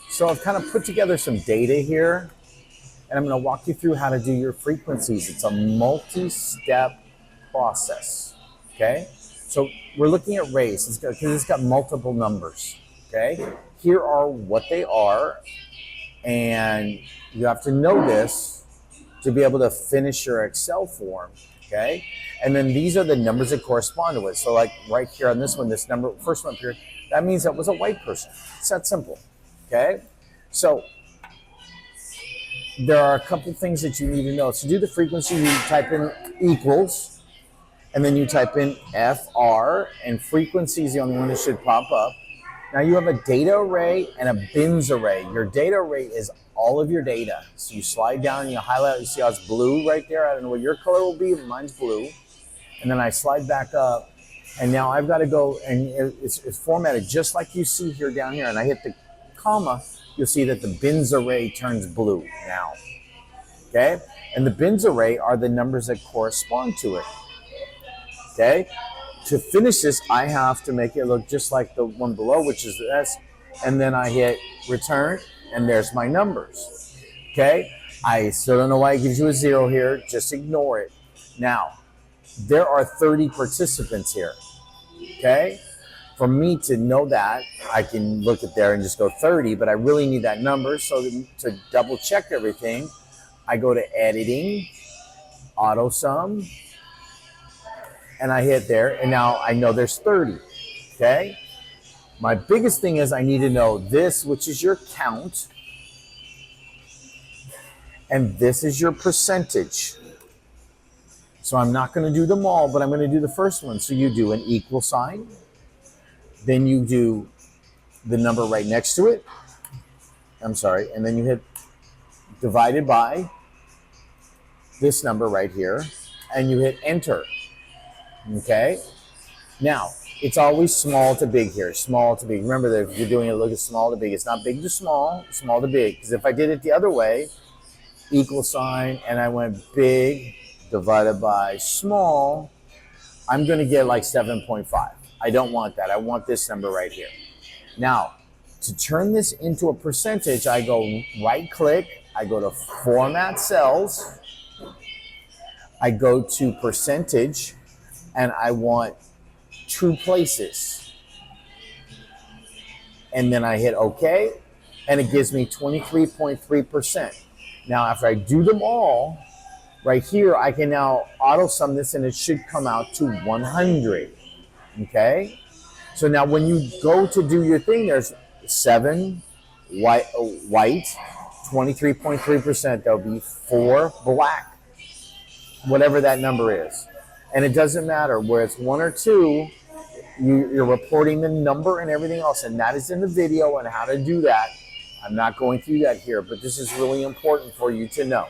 So I've kind of put together some data here, and I'm going to walk you through how to do your frequencies. It's a multi-step process, okay? So we're looking at race because it's got multiple numbers, okay? Here are what they are, and you have to know this to be able to finish your Excel form, okay? And then these are the numbers that correspond to it. So like right here on this one, this number, first one here, that means that was a white person. It's that simple, okay? So there are a couple things that you need to know. To do the frequency, you type in equals, and then you type in FR, and frequency is the only one that should pop up. Now you have a data array and a bins array. Your data array is all of your data. So you slide down and you highlight, you see how it's blue right there? I don't know what your color will be, but mine's blue. And then I slide back up, and now I've got to go, and it's formatted just like you see here down here, and I hit the comma, you'll see that the bins array turns blue now, okay? And the bins array are the numbers that correspond to it, okay? To finish this, I have to make it look just like the one below, which is this, and then I hit return, and there's my numbers, okay? I still don't know why it gives you a 0 here, just ignore it. Now, there are 30 participants here, okay? For me to know that, I can look at there and just go 30, but I really need that number. So to double check everything, I go to editing, auto sum, and I hit there, and now I know there's 30, okay? My biggest thing is I need to know this, which is your count, and this is your percentage. So I'm not going to do them all, but I'm going to do the first one. So you do an equal sign, then you do the number right next to it. I'm sorry, and then you hit divided by this number right here, and you hit enter. Okay? Now, it's always small to big here, small to big. Remember that if you're doing it, look at small to big. It's not big to small, small to big. Because if I did it the other way, equal sign, and I went big divided by small, I'm going to get like 7.5. I don't want that. I want this number right here. Now, to turn this into a percentage, I go right click, I go to format cells, I go to percentage, and I want 2 places. And then I hit OK, and it gives me 23.3%. Now, after I do them all, right here, I can now auto sum this, and it should come out to 100. Okay? So now when you go to do your thing, there's 7 white 23.3%. There'll be 4 black, whatever that number is. And it doesn't matter where it's 1 or 2, you're reporting the number and everything else, and that is in the video on how to do that. I'm not going through that here, but this is really important for you to know.